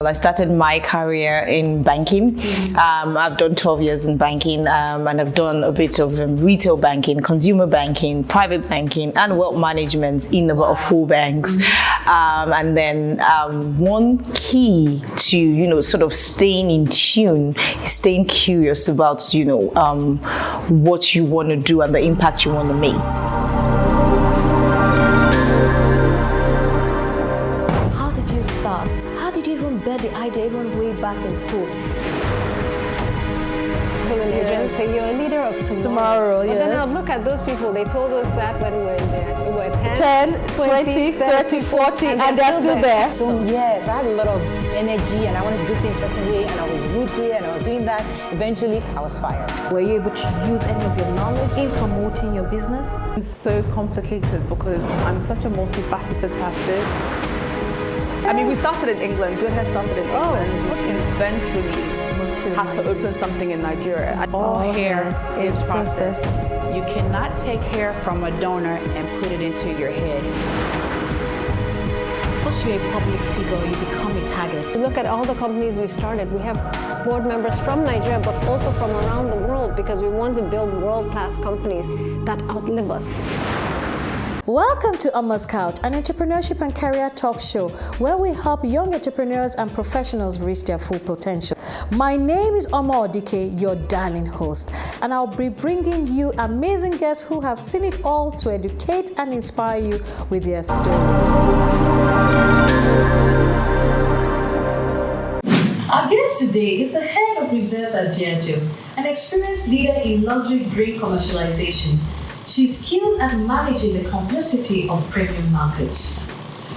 I started my career in banking. I've done 12 years in banking, and I've done a bit of retail banking, consumer banking, private banking, and wealth management in about 4 banks. And then one key to sort of staying in tune is staying curious about what you want to do and the impact you want to make. How did you start? How did you even bear the idea even way back in school? So you're a leader of tomorrow. But then I look at those people, they told us that when we were there. We were 10, 20, 30, 40, and they're still there. So yes, I had a lot of energy and I wanted to do things a certain way, and I was rude here and I was doing that. Eventually, I was fired. Were you able to use any of your knowledge in promoting your business? It's so complicated because I'm such a multifaceted person. I mean, we started in England. Good Hair started in England. Eventually, had to open something in Nigeria. All hair is processed. You cannot take hair from a donor and put it into your head. Once you're a public figure, you become a target. Look at all the companies we started. We have board members from Nigeria, but also from around the world, because we want to build world-class companies that outlive us. Welcome to Omo's Couch, an entrepreneurship and career talk show where we help young entrepreneurs and professionals reach their full potential. My name is Omon Odike, your darling host, and I'll be bringing you amazing guests who have seen it all to educate and inspire you with their stories. Our guest today is the head of reserves at Diageo, an experienced leader in luxury drink commercialization. She's skilled at managing the complexity of premium markets.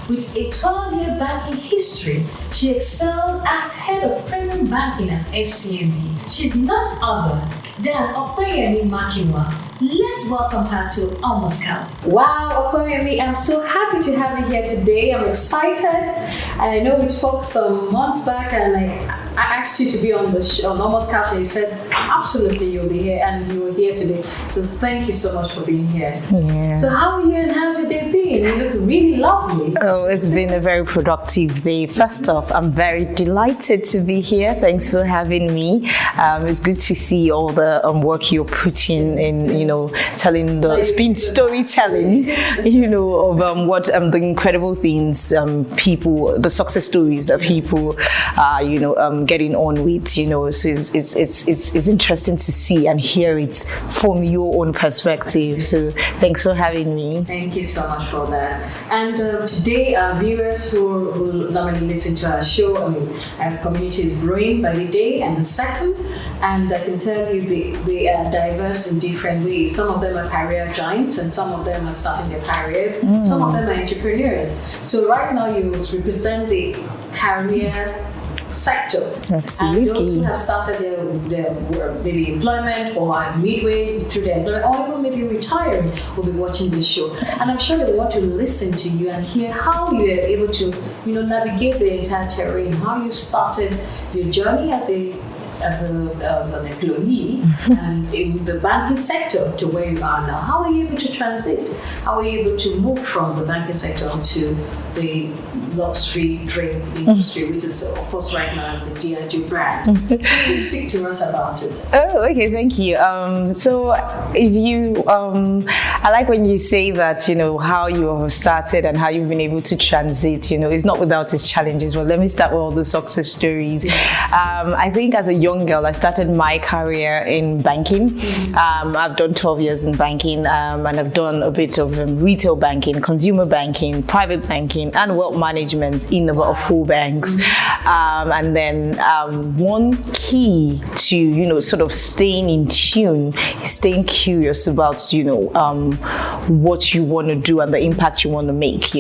With a 12-year banking history, she excelled as head of premium banking at FCMB. She's none other than Opeyemi Makinwa. Let's welcome her to Omo's Couch. Wow, Opeyemi, I'm so happy to have you here today. I'm excited. And I know we spoke some months back, and I asked you to be on the show, on Omo's Couch, and you said absolutely you'll be here, and you were here today. So thank you so much for being here. Yeah. So how are you, and how's your day been? You look really lovely. Oh, it's been a very productive day. First off, I'm very delighted to be here. Thanks for having me. It's good to see all the work you're putting in, telling the storytelling, of what the incredible things people, the success stories that people are, getting on with, so it's interesting to see and hear it from your own perspective. So thanks for having me. Thank you so much for that. And today, our viewers who normally listen to our show, our community is growing by the day and the second, and I can tell you they are diverse in different ways. Some of them are career giants, and some of them are starting their careers. Some of them are entrepreneurs. So right now, you represent the career sector. Absolutely. And those who have started their maybe employment or are midway through their employment, or even maybe retiring, will be watching this show. And I'm sure they want to listen to you and hear how you were able to, navigate the entire terrain, how you started your journey as an employee and in the banking sector to where you are now. How are you able to transit? How are you able to move from the banking sector to the luxury drink industry, which is, of course, right now is the Diageo brand? So please speak to us about it. Oh, okay, thank you. So if you, I like when you say that, how you have started and how you've been able to transit, it's not without its challenges. Well, let me start with all the success stories. I think as a young girl, I started my career in banking. I've done 12 years in banking, and I've done a bit of retail banking, consumer banking, private banking, and wealth management in about 4 banks. And then one key to, sort of staying in tune is staying curious about, what you want to do and the impact you want to make,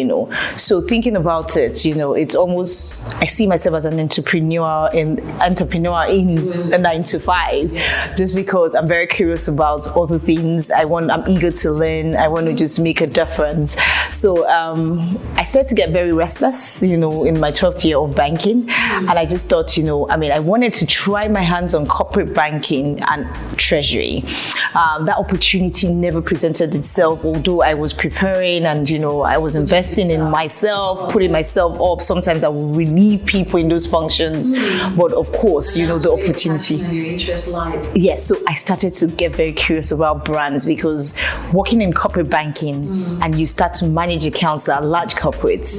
So thinking about it, it's almost, I see myself as an entrepreneur in a 9 to 5, just because I'm very curious about other things. I'm eager to learn. I want to just make a difference. So I started to get very restless once, in my 12th year of banking, and I just thought, I wanted to try my hands on corporate banking and treasury. That opportunity never presented itself, although I was preparing and, I was investing in myself, putting myself up. Sometimes I would relieve people in those functions, but of course, the opportunity. Yes, so I started to get very curious about brands, because working in corporate banking and you start to manage accounts that are large corporates,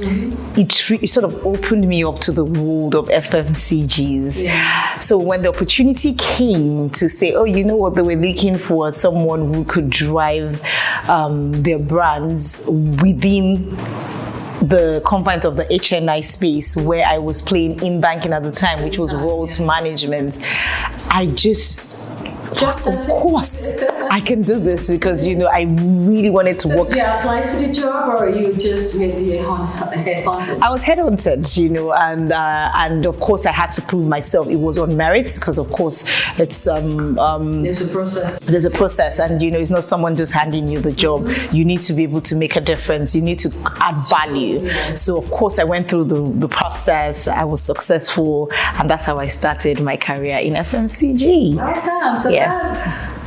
it sort of opened me up to the world of FMCGs. Yeah. So when the opportunity came to say, oh, you know what, they were looking for someone who could drive their brands within the confines of the HNI space where I was playing in banking at the time, which was wealth management, I just of course I can do this, because I really wanted to work. Did you apply for the job, or you just maybe headhunted? I was headhunted, and of course I had to prove myself. It was on merits, because of course it's there's a process. There's a process, and it's not someone just handing you the job. You need to be able to make a difference. You need to add value. So of course I went through the process. I was successful, and that's how I started my career in FMCG. Well done. So yes.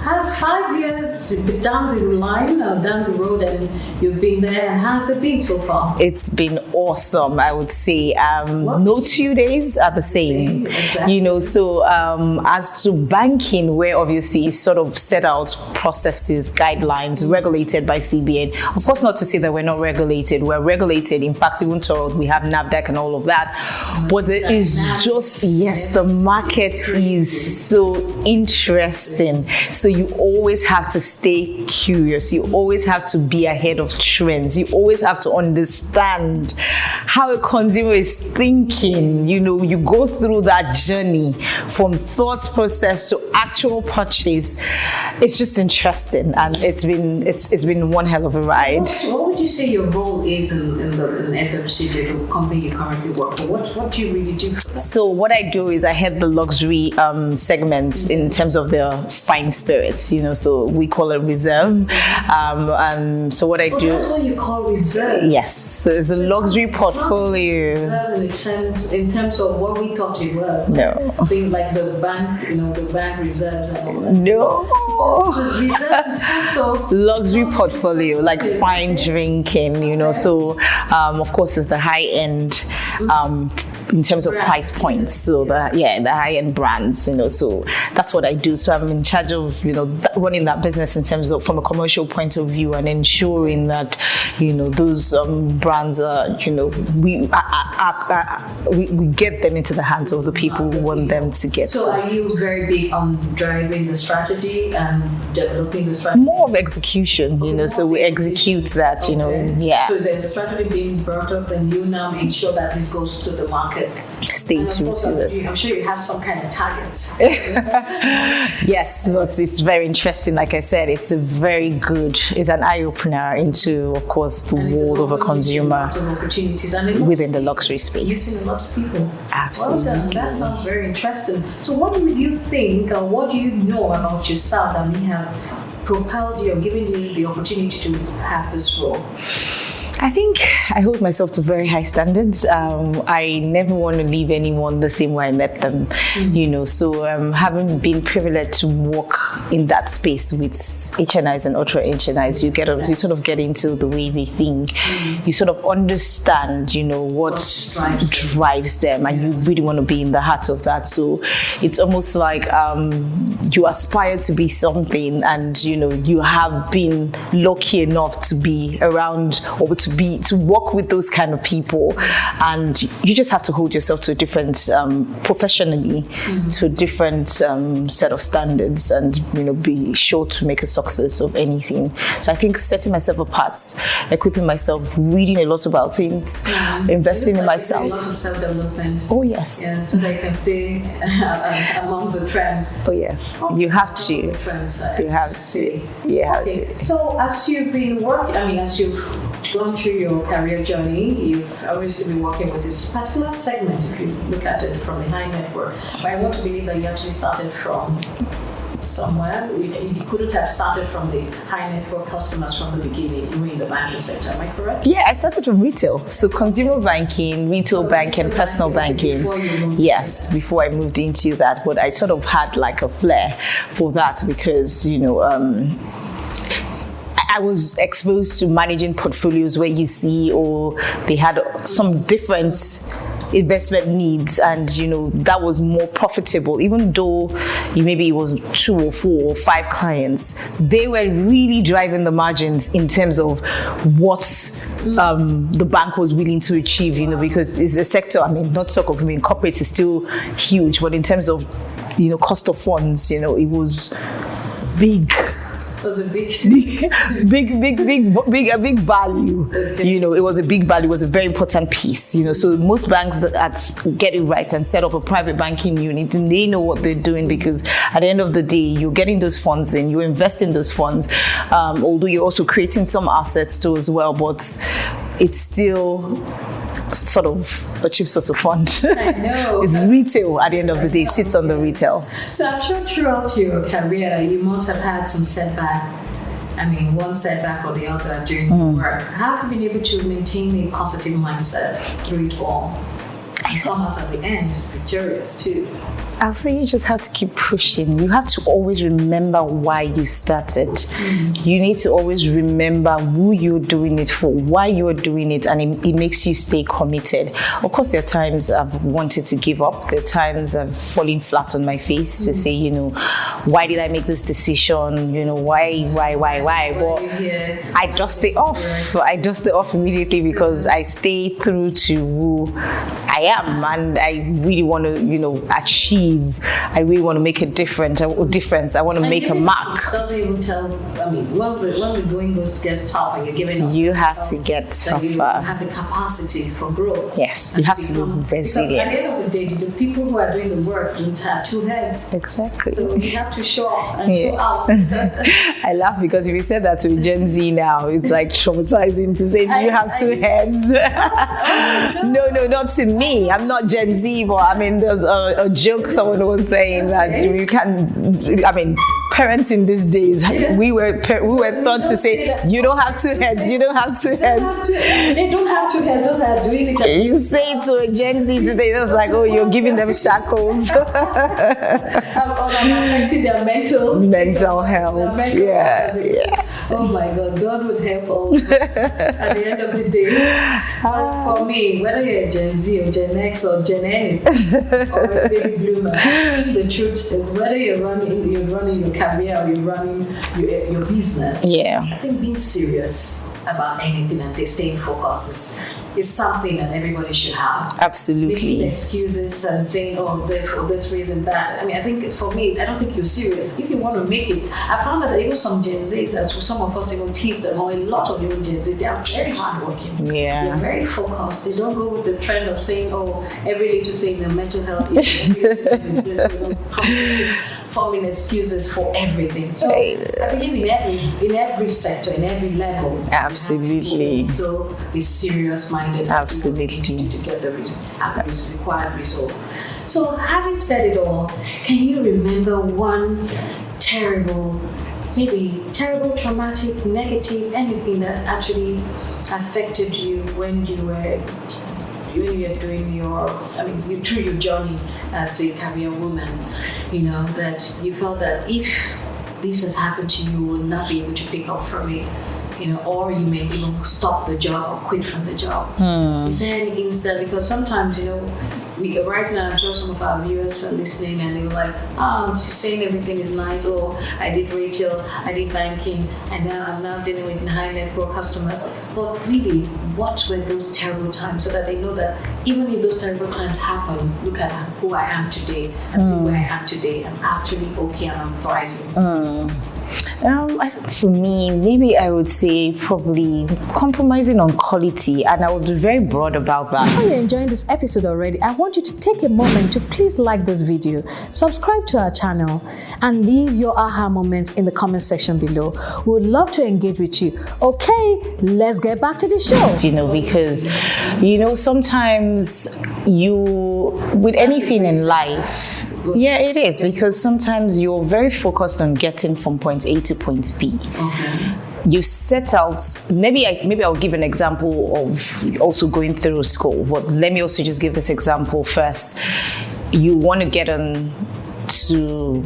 Has 5 years down the line, down the road, and you've been there, and how's it been so far? It's been awesome, I would say. No 2 days are the same. Exactly. So as to banking, where obviously it's sort of set out processes, guidelines, regulated by CBN. Of course, not to say that we're not regulated. We're regulated. In fact, even told we have NAFDAC and all of that. But there is just, the market is so interesting. So you always have to stay curious. You always have to be ahead of trends. You always have to understand how a consumer is thinking. You go through that journey from thought process to actual purchase. It's just interesting, and it's been one hell of a ride. What would you say your role is in the FMCG, the company you currently work for? What do you really do for that? So what I do is I head the luxury segment in terms of the fine spirits. So we call it reserve. So what I do. That's what you call reserve. Yes. So it's the luxury portfolio. Reserve in terms of what we thought it was. No. Things like the bank, the bank reserves and all that. No. It's reserve in terms of luxury portfolio, like fine drinking. So of course it's the high end. In terms of price points, so the high-end brands, so that's what I do. So I'm in charge of, running that business in terms of from a commercial point of view, and ensuring that, those brands are, we get them into the hands of the people who want them to get. So are you very big on driving the strategy and developing the strategy? More of execution, so we execute that, So there's a strategy being brought up, and you now make sure that this goes to the market. Stay true to it. I'm sure you have some kind of targets. Yes, but it's very interesting. Like I said, it's an eye-opener into, of course, the world of a consumer opportunities within the luxury space. Using a lot of people. Absolutely. Well done. That sounds very interesting. So what do you think, or what do you know about yourself that may have propelled you or given you the opportunity to have this role? I think I hold myself to very high standards. I never want to leave anyone the same way I met them, So having been privileged to work in that space with HNIs and ultra HNIs, you sort of get into the way they think. You sort of understand, what drives them, and you really want to be in the heart of that. So it's almost like you aspire to be something, and you have been lucky enough to be around or to work with those kind of people, and you just have to hold yourself to a different professionally to a different set of standards, and be sure to make a success of anything. So I think setting myself apart, equipping myself, reading a lot about things, investing in myself. A lot of self-development. Oh yes. Yeah, so they can stay among the trends. Oh yes. You have to. You have to. Yeah. So as you've been working, as you've gone through your career journey, you've obviously been working with this particular segment, if you look at it from the high net worth. But I want to believe that you actually started from somewhere. You couldn't have started from the high net worth customers from the beginning. You were in the banking sector, am I correct? Yeah, I started from retail. So consumer banking, retail banking, personal banking. Yes, before I moved into that. But I sort of had like a flair for that because, I was exposed to managing portfolios where you see, they had some different investment needs, and that was more profitable. Even though maybe it was 2 or 4 or 5 clients, they were really driving the margins in terms of what the bank was willing to achieve. Because it's a sector. Not stock of corporate is still huge, but in terms of cost of funds, it was big. It was a big big value. Okay. It was a big value. It was a very important piece. So most banks that get it right and set up a private banking unit, and they know what they're doing, because at the end of the day, you're getting those funds in, you invest in those funds, although you're also creating some assets too as well, but it's still sort of a cheap source of fund. I know. It's retail at the end of the day, sits on the retail. So I'm sure throughout your career, you must have had some setback. One setback or the other during your work. How have you been able to maintain a positive mindset through it all? Come out at the end victorious too. I'll say you just have to keep pushing. You have to always remember why you started. You need to always remember who you're doing it for, why you're doing it, and it makes you stay committed. Of course, there are times I've wanted to give up. There are times I've fallen flat on my face to say, why did I make this decision? Why? But I dust it off. I dust it off immediately because I stay true to who I am, and I really want to, achieve. I really want to make a difference. I want to make a mark. It doesn't even tell. Once the going gets tough and you're giving up, you have to get tougher. You have the capacity for growth. Yes, you have to be resilient. Because at the end of the day, the people who are doing the work don't have 2 heads. Exactly. So you have to show up and show out. I laugh because if you said that to Gen Z now, it's like traumatizing to say you have 2 heads. No, not to me. I'm not Gen Z, but there's a joke someone was saying that you can. Parents in these days, we were taught to say you don't have 2 heads. You don't have 2 heads. They don't have 2 heads. Those are doing it. You say it to a Gen Z today, it's like, oh, you're giving them shackles. I'm affecting their mental health. Yeah. Oh my God, God would help all of us at the end of the day. But for me, whether you're Gen Z or Gen X or Gen N or a baby bloomer, the truth is whether you're running your career or you're running your business. Yeah. I think being serious about anything and staying focused is something that everybody should have. Absolutely. Making excuses and saying, for this reason, that. I think for me, I don't think you're serious. If you want to make it, I found that even some Gen Zs, as some of us even tease them, or a lot of even Gen Zs, they are very hardworking. Yeah. They're very focused. They don't go with the trend of saying, every little thing, the mental health is this, forming excuses for everything. So I believe in every sector, in every level. Absolutely. So be serious-minded. Absolutely. To get the required result. So having said it all, can you remember one terrible, traumatic, negative, anything that actually affected you when you were doing through your journey as a career woman, that you felt that if this has happened to you, you will not be able to pick up from it, or you may even stop the job or quit from the job. Is there any instant? Because sometimes, right now, I'm sure some of our viewers are listening and they're like, she's saying everything is nice, or I did retail, I did banking, and now I'm now dealing with high net worth customers. But really, what were those terrible times, so that they know that even if those terrible times happen, look at who I am today and see where I am today. I'm actually okay and I'm thriving. I think for me, maybe I would say probably compromising on quality, and I would be very broad about that. If you're enjoying this episode already, I want you to take a moment to please like this video, subscribe to our channel, and leave your aha moments in the comment section below. We would love to engage with you. Okay, let's get back to the show. Because sometimes with anything in life, Yeah, it is, because sometimes you're very focused on getting from point A to point B. Okay. You set out, maybe I'll give an example of also going through school, but let me also just give this example first. You want to get on to,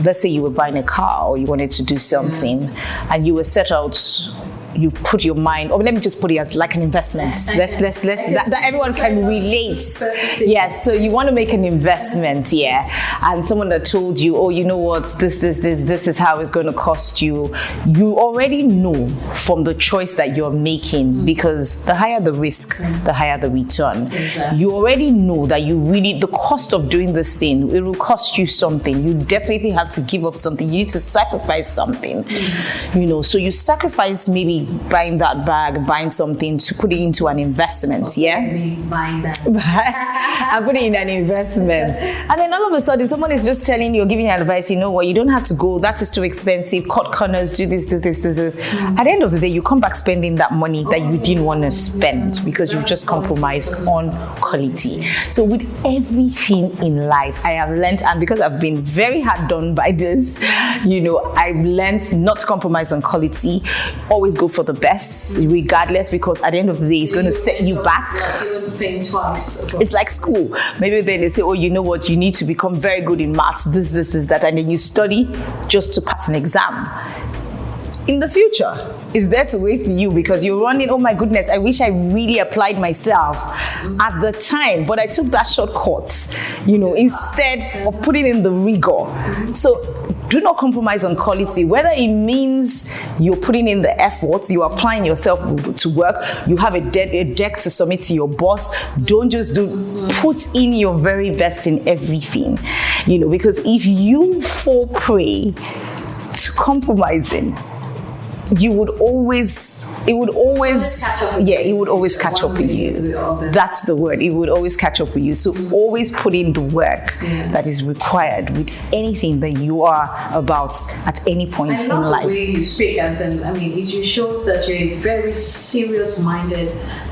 let's say you were buying a car or you wanted to do something, and you were set out, you put your mind, or let me just put it as like an investment. Let's that everyone can relate. Yes, so you want to make an investment, and someone that told you, oh, you know what, this is how it's going to cost you. You already know from the choice that you're making, because the higher the risk, the higher the return. Exactly. You already know that the cost of doing this thing, it will cost you something. You definitely have to give up something. You need to sacrifice something, so you sacrifice maybe buying that bag, buying something to put it into an investment, Buying that. and put it in an investment. And then all of a sudden, someone is just telling you or giving you advice, you know what, you don't have to go, that is too expensive, cut corners, do this. At the end of the day, you come back spending that money that you didn't want to spend because you just compromised on quality. So with everything in life, I have learned, and because I've been very hard done by this, I've learned not to compromise on quality, always go for the best, regardless, because at the end of the day, it's going to set you back. Even think twice. It's like school. Maybe then they say, oh, you know what, you need to become very good in maths, this, that, and then you study just to pass an exam. In the future, it's there to wait for you, because you're running, oh my goodness, I wish I really applied myself at the time, but I took that shortcut, instead of putting in the rigor. So do not compromise on quality, whether it means you're putting in the effort, you're applying yourself to work, you have a deck to submit to your boss. Don't just put in your very best in everything, because if you fall prey to compromising, it would always catch up with you. That's the word. It would always catch up with you. So always put in the work that is required with anything that you are about at any point in life. The way you speak, it shows that you're a very serious-minded,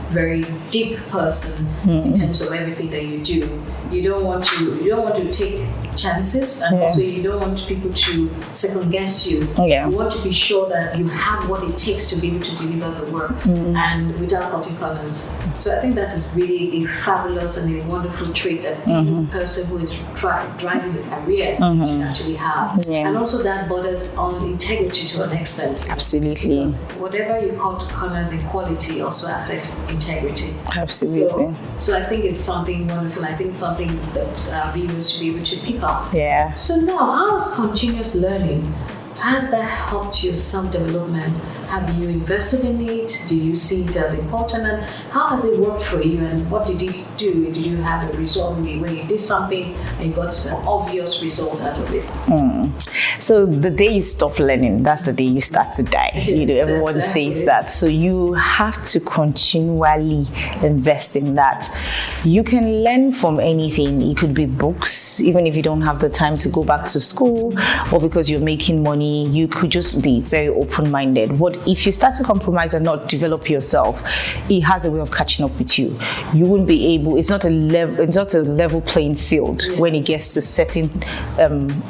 very deep person in terms of everything that you do. You don't want to take chances, and also you don't want people to second guess you. You want to be sure that you have what it takes to be able to deliver the work and without cutting corners. So I think that is really a fabulous and a wonderful trait that any person who is driving a career should actually have. And also that borders on integrity to an extent. Absolutely. Because whatever you cut corners in quality also affects integrity. Absolutely. So I think it's something wonderful. I think it's something that viewers should be able to pick up. Yeah. So now, how has continuous learning, has that helped your self-development? Have you invested in it? Do you see it as important? And how has it worked for you? And what did you do? Did you have a result when you did something and you got an obvious result out of it? So the day you stop learning, that's the day you start to die. Everyone says that. So you have to continually invest in that. You can learn from anything. It could be books, even if you don't have the time to go back to school, or because you're making money, you could just be very open-minded. But if you start to compromise and not develop yourself, it has a way of catching up with you. You won't be able. It's not a level playing field when it gets to certain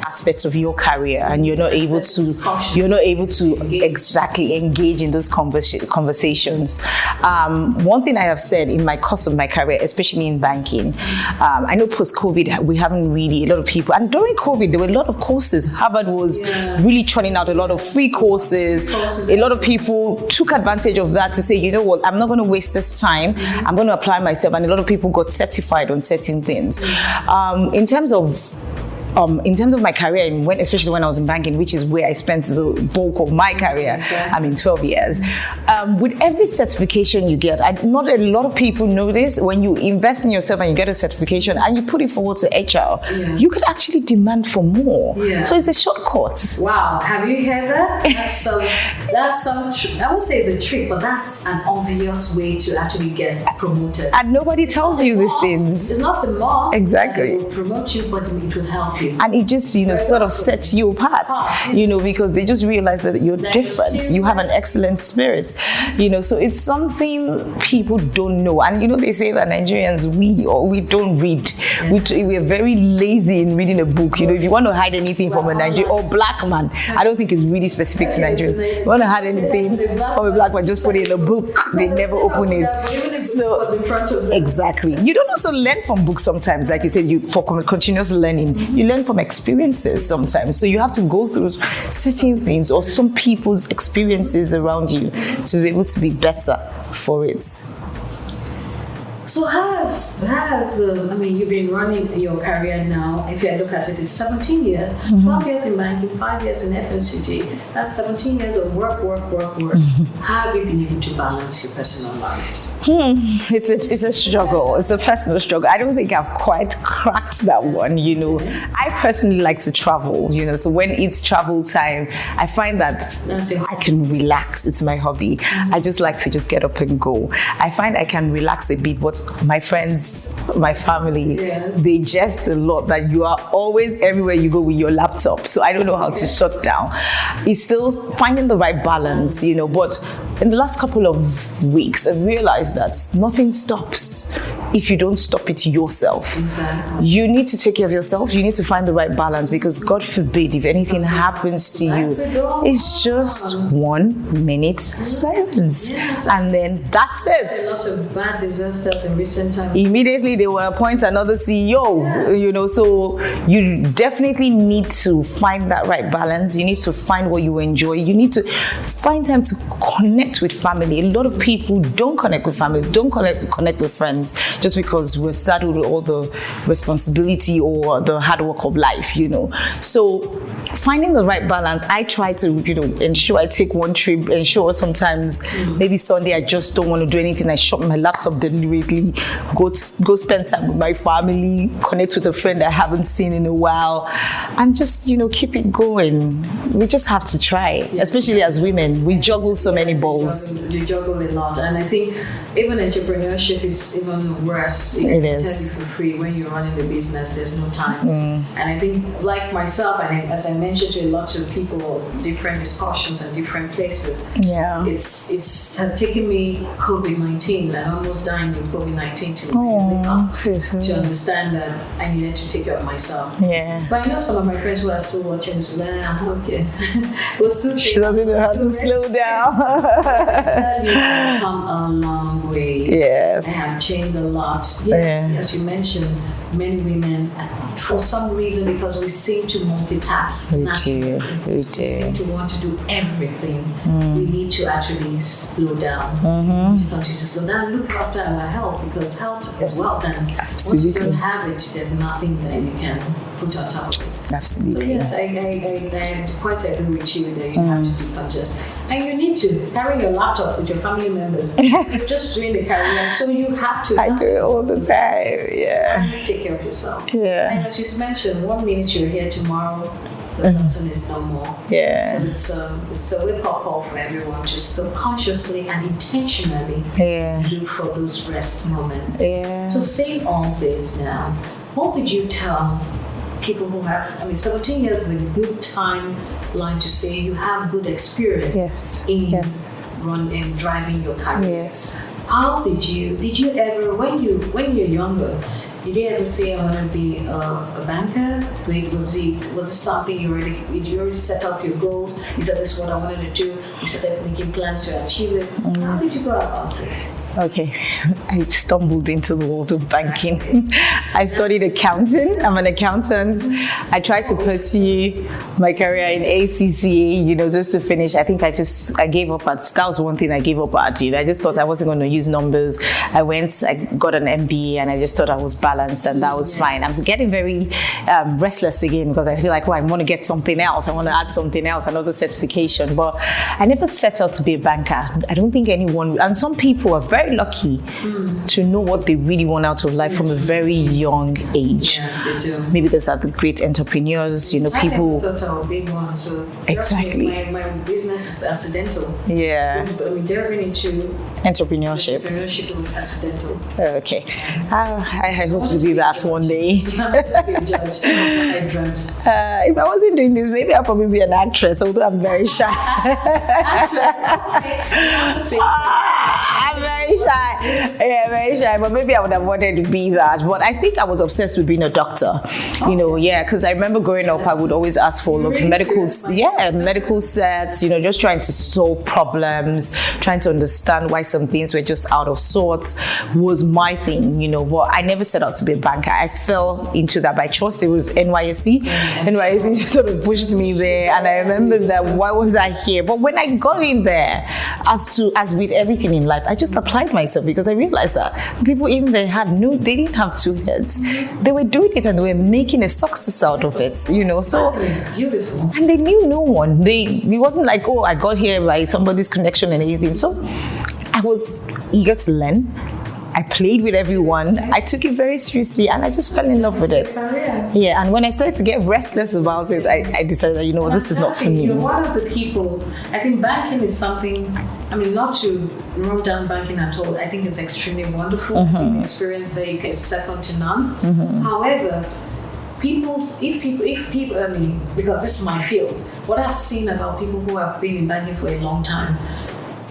aspects of your career, and you're not able to exactly engage in those conversations. One thing I have said in my course of my career, especially in banking, I know post-COVID we haven't really, a lot of people, and during COVID there were a lot of courses. Harvard was really churning out a lot of free courses. A lot of people took advantage of that to say, you know what, I'm not going to waste this time. I'm going to apply myself. And a lot of people got certified on certain things. In terms of my career, and especially when I was in banking, which is where I spent the bulk of my career, 12 years, with every certification you get, not a lot of people know this, when you invest in yourself and you get a certification and you put it forward to HR, you could actually demand for more. So it's a shortcut. Wow, have you heard that? That's some I won't say it's a trick, but that's an obvious way to actually get promoted. And nobody tells you these things. It's not a must. Exactly. It will promote you, but it will help you. you. And it just, sort of sets you apart, because they just realize that you're different. You have an excellent spirit, so it's something people don't know. And, they say that Nigerians, we don't read. We're very lazy in reading a book. If you want to hide anything from a Nigerian or black man, I don't think it's really specific to Nigerians. If you want to hide anything from a black man, just put it in a book. They never open it. So exactly. You don't also learn from books sometimes, like you said, for continuous learning. You learn from experiences sometimes. So you have to go through certain things or some people's experiences around you to be able to be better for it. So you've been running your career now, if you look at it, it's 17 years, 12 years in banking, 5 years in FMCG. That's 17 years of work. How have you been able to balance your personal life? It's a struggle. It's a personal struggle. I don't think I've quite cracked that one, I personally like to travel, so when it's travel time, I find that I can relax. It's my hobby. I just like to just get up and go. I find I can relax a bit, but my friends, my family, they jest a lot that you are always everywhere you go with your laptop. So I don't know how to shut down. It's still finding the right balance, but in the last couple of weeks, I've realized that nothing stops if you don't stop it yourself. Exactly. You need to take care of yourself. You need to find the right balance, because God forbid if anything happens to you, it's just 1 minute silence. And then that's it. A lot of bad disasters in recent times. Immediately they will appoint another CEO, so you definitely need to find that right balance. You need to find what you enjoy. You need to find time to connect with family. A lot of people don't connect with family, don't connect with friends, just because we're saddled with all the responsibility or the hard work of life, So finding the right balance, I try to, ensure I take one trip, ensure sometimes maybe Sunday I just don't want to do anything. I shut my laptop deliberately, go spend time with my family, connect with a friend I haven't seen in a while, and just, keep it going. We just have to try, especially as women. We juggle so many balls. You juggle a lot, and I think even entrepreneurship is even worse. It is. Tell you for free, when you're running the business, there's no time. And I think, like myself, and as I mentioned to lots of people, different discussions and different places. Yeah. It's taken me COVID-19, and almost dying in COVID-19 to understand that I needed to take care of myself. Yeah. But I know some of my friends who are still watching, so I'm okay. We'll still she doesn't know how to slow down. Tell you, I've come a long way. Yes. I have changed a lot. Yes, as you mentioned, many women, for some reason, because we seem to multitask. We do. We seem to want to do everything. We need to actually slow down. To continue to slow down and look after our health, because health is wealth. And once you don't have it, there's nothing that you can put on top of it. Absolutely. So yes, I quite agree with you that you have to decongest. And you need to carry your laptop with your family members. You're just doing the career, so you have to. I do it all the time, And take care of yourself. Yeah. And as you mentioned, 1 minute you're here, tomorrow the person is no more. Yeah. So it's a wake-up call for everyone to still consciously and intentionally look for those rest moments. Yeah. So saying all this now, what would you tell people who have, 17 years is a good timeline to say you have good experience in driving your career. Yes. How did you ever, when you're younger, did you ever say, I want to be a banker? Was it something did you already set up your goals? You said, this is what I wanted to do. You started making plans to achieve it. How did you go about it? Okay, I stumbled into the world of banking. I studied accounting. I'm an accountant. I tried to pursue my career in ACCA, just to finish. I think I gave up that was one thing I gave up at. I just thought I wasn't going to use numbers. I got an MBA, and I just thought I was balanced, and that was fine. I'm getting very restless again, because I feel like, I want to get something else. I want to add something else, another certification. But I never set out to be a banker. I don't think anyone, and some people are very very lucky to know what they really want out of life from a very young age. Yes, they do. Maybe those are the great entrepreneurs, people. I thought I would be one, so Exactly. my business is accidental. Yeah. I mean, delving into Entrepreneurship. entrepreneurship was accidental. Okay. I hope to do that one day. I wanted to be a judge. I dreamt. If I wasn't doing this, maybe I'll probably be an actress, although I'm very shy. I'm very shy. Yeah, very shy. But maybe I would have wanted to be that. But I think I was obsessed with being a doctor. Because I remember growing up, I would always ask for medical sets, just trying to solve problems, trying to understand why some things were just out of sorts was my thing, But I never set out to be a banker. I fell into that by choice. It was NYSC. NYSC sort of pushed me there, and I remember that why was I here? But when I got in there, as with everything in life, I just applied myself because I realized that the people in there they didn't have two heads. They were doing it and they were making a success out of it, So Beautiful. and they knew no one. It wasn't like, oh, I got here by somebody's connection and anything. So I was eager to learn. I played with everyone. I took it very seriously and I just fell in love with it. Yeah, and when I started to get restless about it, I decided that, this is not for me. You're one of the people, I think banking is something, not to run down banking at all, I think it's extremely wonderful. I think the experience there is second to none. However, if people, because this is my field, what I've seen about people who have been in banking for a long time,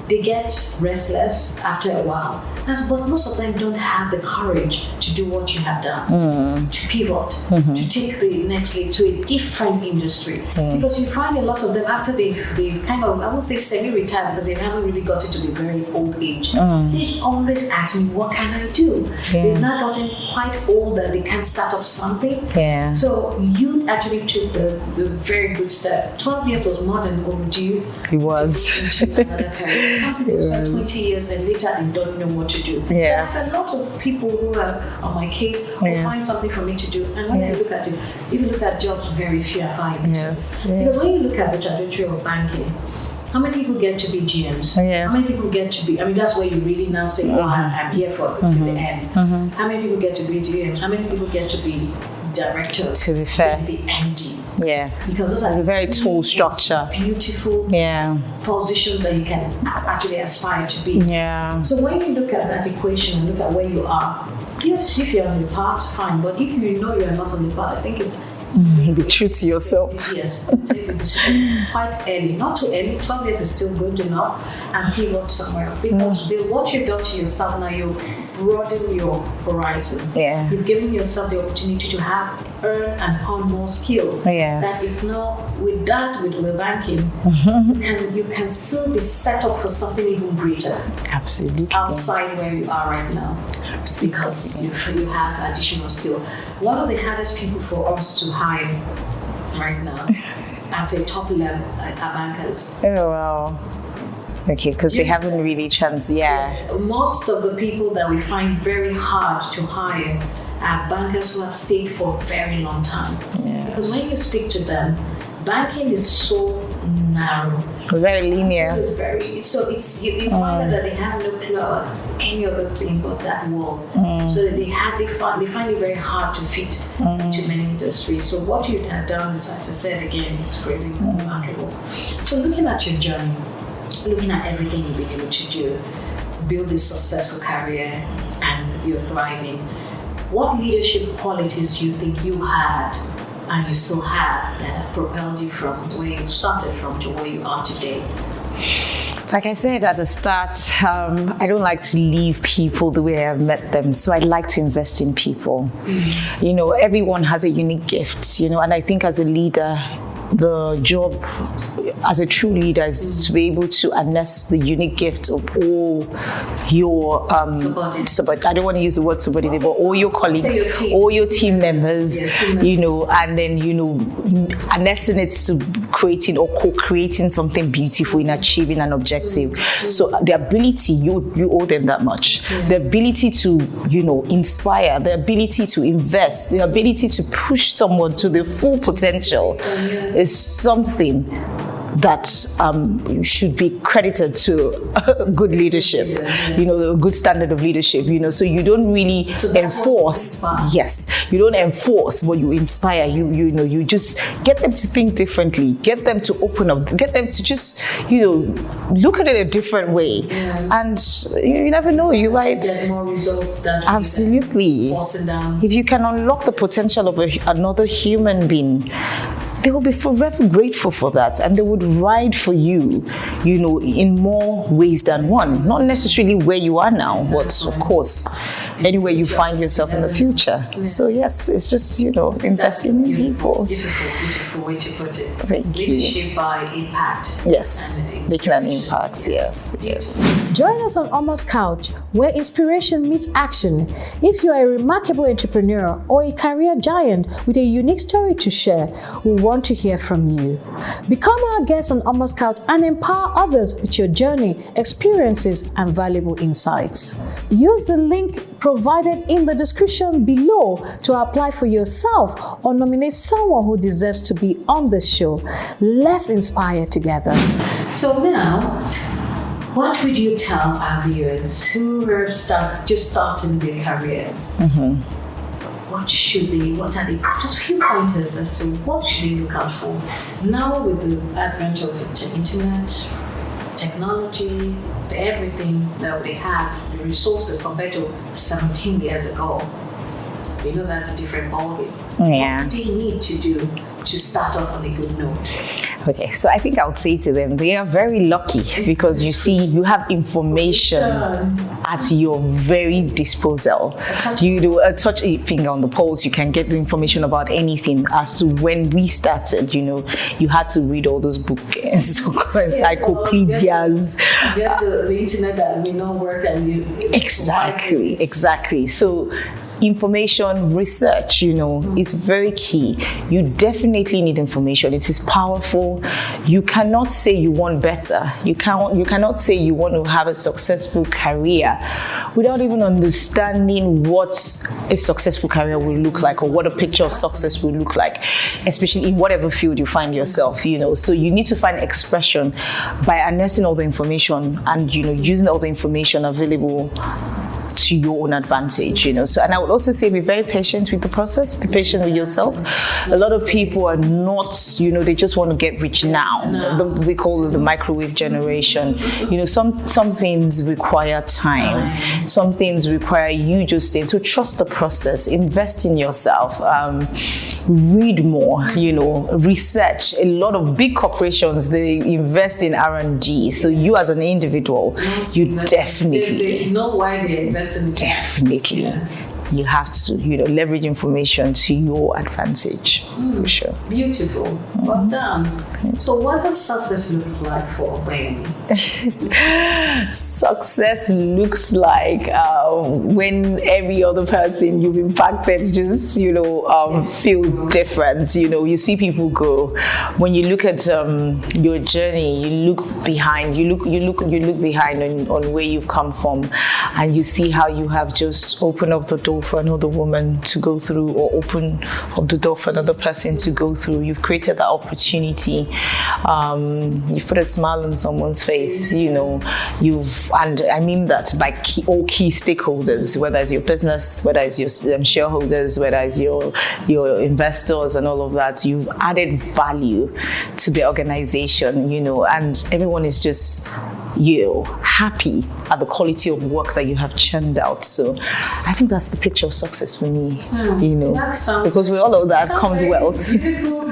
they get restless after a while. But most of them don't have the courage to do what you have done, to pivot, to take the next leap to a different industry. Because you find a lot of them after they've kind of, I won't say semi-retired because they haven't really gotten to be very old age. They always ask me, what can I do? They've not gotten quite old that they can start up something. Yeah. So you actually took the very good step. 12 years was more than overdue. It was. Into another career. Some people spend 20 years and later they don't know what to do. Yes. So I have a lot of people who are on my case who find something for me to do. And when I look at it, if you look at jobs, very few are finding. Yes. Because when you look at the trajectory of banking, how many people get to be GMs? Yes. How many people get to be, that's where you really now say, I'm here for to the end. How many people get to be GMs? How many people get to be directors? To be fair. The MD. Yeah. Because those are a very tall structure. Beautiful positions that you can actually aspire to be. Yeah. So when you look at that equation and look at where you are, yes, if you're on the path, fine. But if you know you're not on the path, I think it's be true to yourself. Yes, take a decision quite early, not too early. 12 years is still good enough, and pivot somewhere else. Because what you've done to yourself now, you've broadened your horizon. Yeah. You've given yourself the opportunity to earn and hone more skills. Yes. That is not with banking. You can still be set up for something even greater. Absolutely. Outside where you are right now. Absolutely. Because you have additional skill. One of the hardest people for us to hire right now at a top level are bankers. Oh, wow. Okay, because they haven't really Yes. Most of the people that we find very hard to hire are bankers who have stayed for a very long time. Yeah. Because when you speak to them, banking is so narrow. Very linear. It's very, so it's you find that they have no clue of any other thing but that world. So that they find it very hard to fit into many industries. So what you have done, as I just said again, is really remarkable. So looking at your journey, looking at everything you've been able to do, build this successful career, and you're thriving. What leadership qualities do you think you had and you still have that propelled you from where you started from to where you are today? Like I said at the start, I don't like to leave people the way I've met them. So I like to invest in people. Everyone has a unique gift, and I think as a leader, the job as a true leader is to be able to harness the unique gift of all your I don't want to use the word subordinate, but all your colleagues, all your team members, and then harnessing it to creating or co-creating something beautiful in achieving an objective. So the ability, you owe them that much. The ability to inspire, the ability to invest, the ability to push someone to their full potential is something that should be credited to good leadership, a good standard of leadership, so you don't really enforce. Yes, you don't enforce, but you inspire. You just get them to think differently, get them to open up, get them to just, look at it a different way. And you never know, you might get more results than absolutely forcing down. If you can unlock the potential of another human being, they will be forever grateful for that, and they would ride for you, in more ways than one. Not necessarily where you are now, but of course, anywhere you find yourself in the future. So yes, it's just, investing in people. Beautiful way to put it. Thank you. Leadership by impact. Yes, making an impact, yes. Join us on Omo's Couch, where inspiration meets action. If you are a remarkable entrepreneur or a career giant with a unique story to share, we want to hear from you. Become our guest on Omo's Couch and empower others with your journey, experiences, and valuable insights. Use the link provided in the description below to apply for yourself or nominate someone who deserves to be on this show. Let's inspire together. So now, what would you tell our viewers who are just starting their careers? What are they, just a few pointers as to what should they look out for now with the advent of the internet, technology, everything that they have, the resources compared to 17 years ago. That's a different ballgame. Yeah. What do they need to do to start off on a good note? Okay, so I think I would say to them, they are very lucky because you see, you have information at your very disposal. You touch a finger on the pulse, you can get the information about anything. As to when we started, you had to read all those books, encyclopedias. Get the internet that may not work and you... Exactly. So information research, is very key. You definitely need information. It is powerful. You cannot say you want better. You cannot say you want to have a successful career without even understanding what a successful career will look like or what a picture of success will look like, especially in whatever field you find yourself, So you need to find expression by harnessing all the information and, using all the information available to your own advantage, So, and I would also say be very patient with the process, be patient with yourself. A lot of people are not, they just want to get rich now. We call it the microwave generation. Some things require time. Some things require you just to trust the process, invest in yourself, read more, research. A lot of big corporations, they invest in R&D. So you as an individual, you definitely... There's no why they invest. Definitely. Yes. You have to, leverage information to your advantage, for sure. Beautiful. Well done. So what does success look like for Opeyemi? Success looks like when every other person you've impacted just, feels different. You see people grow. When you look at your journey, you look behind. You look behind on where you've come from, and you see how you have just opened up the door for another woman to go through, or open up the door for another person to go through. You've created that opportunity. You've put a smile on someone's face. And I mean that by all key stakeholders, whether it's your business, whether it's your shareholders, whether it's your investors and all of that. You've added value to the organization, and everyone is just happy at the quality of work that you have churned out. So I think that's the picture of success for me, because with all of that comes wealth. Beautiful,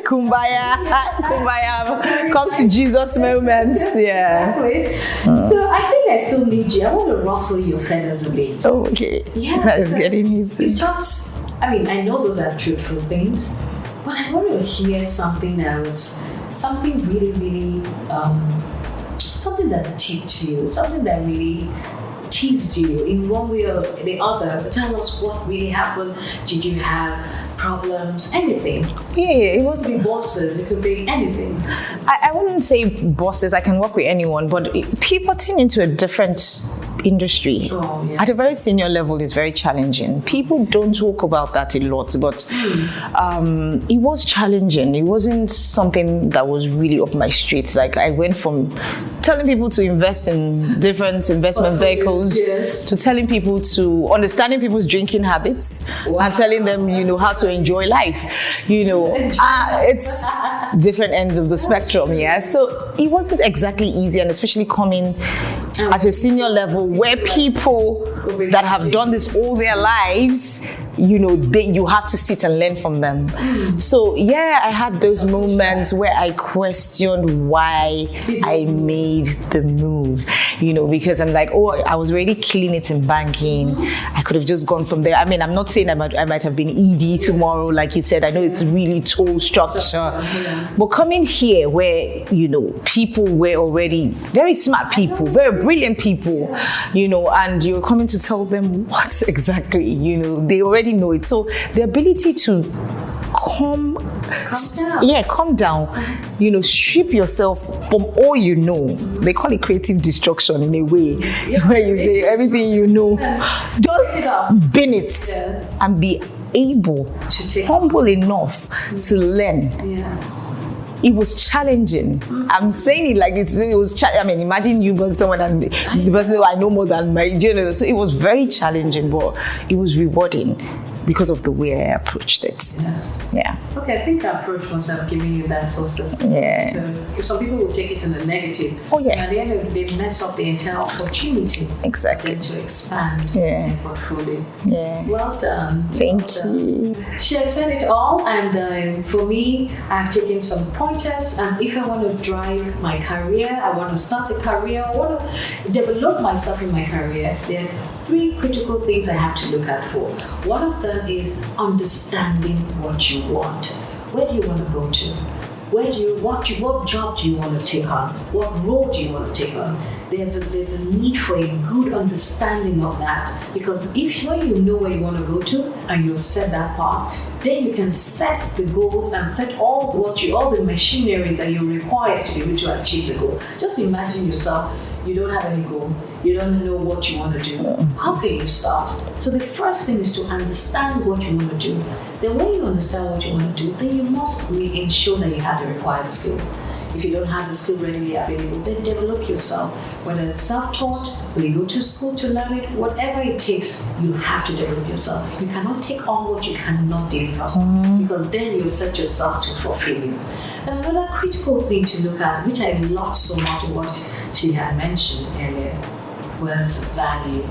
kumbaya, kumbaya, come to Jesus moments. Exactly. So I think I still need you. I want to ruffle your feathers a bit. Oh, okay. Yeah, that is getting easy. You talked, I know those are truthful things, but I want to hear something else. Something really, really, something that tipped you, something that really teased you in one way or the other. Tell us what really happened. Did you have problems? Anything. Yeah, it was. It could be bosses, it could be anything. I wouldn't say bosses, I can work with anyone, but pivoting into a different industry at a very senior level is very challenging. People don't talk about that a lot, but it was challenging. It wasn't something that was really up my street. Like, I went from telling people to invest in different investment vehicles to telling people to understanding people's drinking habits and telling them, how to enjoy life. It's different ends of the spectrum. So it wasn't exactly easy, and especially coming at a senior level where people that have done this all their lives, you have to sit and learn from them. So I had those moments where I questioned why I made the move, because I'm like, I was already killing it in banking. I could have just gone from there. I mean, I'm not saying I might have been ED tomorrow, like you said. I know it's really toll structure, but coming here where people were already very smart people, very brilliant people, and you're coming to tell them what exactly, they already know it. So the ability to calm down, strip yourself from all you know. They call it creative destruction in a way, where you say everything just bin it and be able, humble enough to learn. It was challenging. I'm saying it like it was. Imagine you got someone and the person I know more than my journal. So it was very challenging, but it was rewarding because of the way I approached it. Okay, I think the approach must have given you that sources. Because some people will take it in the negative. And at the end of the day, mess up the entire opportunity. Exactly. To expand their portfolio. Well done. Thank you. She has said it all, and for me, I've taken some pointers. As if I want to drive my career, I want to start a career, I want to develop myself in my career, there are 3 critical things I have to look out for. One of them is understanding what you want. Where do you want to go to? What job do you want to take on? What role do you want to take on? There's a need for a good understanding of that, because when you know where you want to go to and you've set that path, then you can set the goals and set all the machinery that you require to be able to achieve the goal. Just imagine yourself, you don't have any goal, you don't know what you want to do. How can you start? So the first thing is to understand what you want to do. Then when you understand what you want to do, then you must ensure that you have the required skill. If you don't have the skill readily available, then develop yourself. Whether it's self-taught, whether you go to school to learn it, whatever it takes, you have to develop yourself. You cannot take on what you cannot deliver, because then you'll set yourself to for failure. And another critical thing to look at, which I loved so much of what she had mentioned earlier, was value.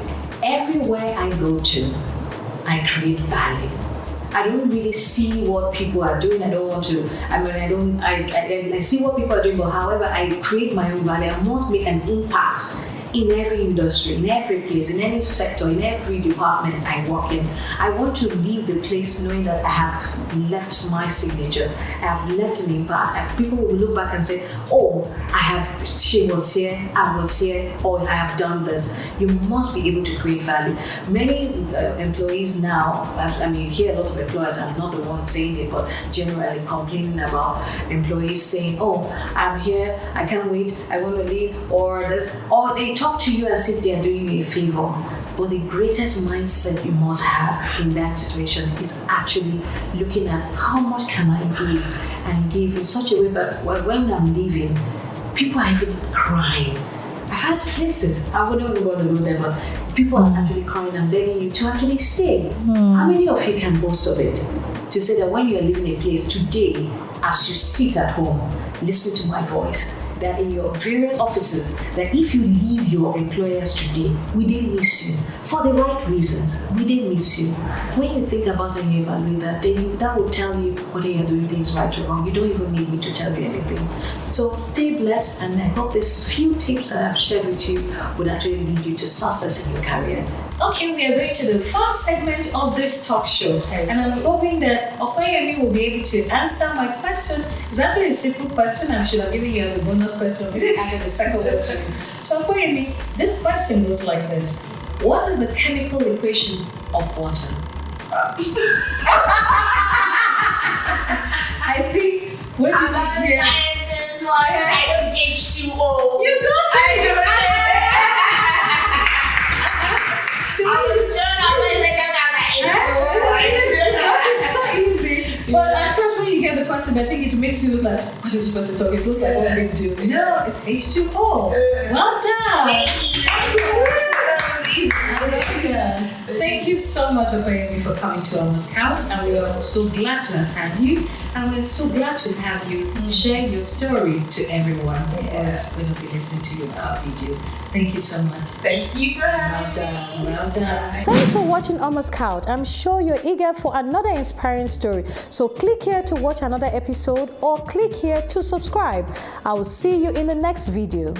Everywhere I go to, I create value. I don't really see what people are doing. I see what people are doing, but however, I create my own value. I must make an impact in every industry, in every place, in any sector, in every department I work in. I want to leave the place knowing that I have left my signature. I have left an impact. People will look back and say, she was here, I was here, or I have done this. You must be able to create value. Many employees now, you hear a lot of employers, I'm not the one saying it, but generally complaining about employees saying, I'm here, I can't wait, I want to leave, or this, or they talk to you as if they are doing you a favor. But the greatest mindset you must have in that situation is actually looking at how much can I give, and give in such a way that when I'm leaving, people are even crying. I've had places, I wouldn't want to go there, but people are actually crying and begging you to actually stay. How many of you can boast of it? To say that when you are leaving a place today, as you sit at home, listen to my voice, that in your various offices, that if you leave your employers today, we didn't miss you. For the right reasons, we didn't miss you. When you think about it and you evaluate that, then that will tell you whether you're doing things right or wrong. You don't even need me to tell you anything. So stay blessed, and I hope these few tips that I've shared with you would actually lead you to success in your career. Okay, we are going to the first segment of this talk show, and I'm hoping that Opeyemi will be able to answer my question. It's actually a simple question. I should have given you as a bonus question after the second one too. So Opeyemi, this question goes like this: what is the chemical equation of water? I think when you hear sciences, I know H2O. You got it. But at first, when you hear the question, I think it makes you look like, what is this person talking? It looks like what they do. No, it's H2O. Well done. Thank you so much, Opeyemi, for coming to Almost Count, and we are so glad to have had you, and we're so glad to have you share your story to everyone who is going to be listening to your video. Thank you so much. Thank you for having me. Well done. Thanks for watching Almost Count. I'm sure you're eager for another inspiring story. So click here to watch another episode or click here to subscribe. I will see you in the next video.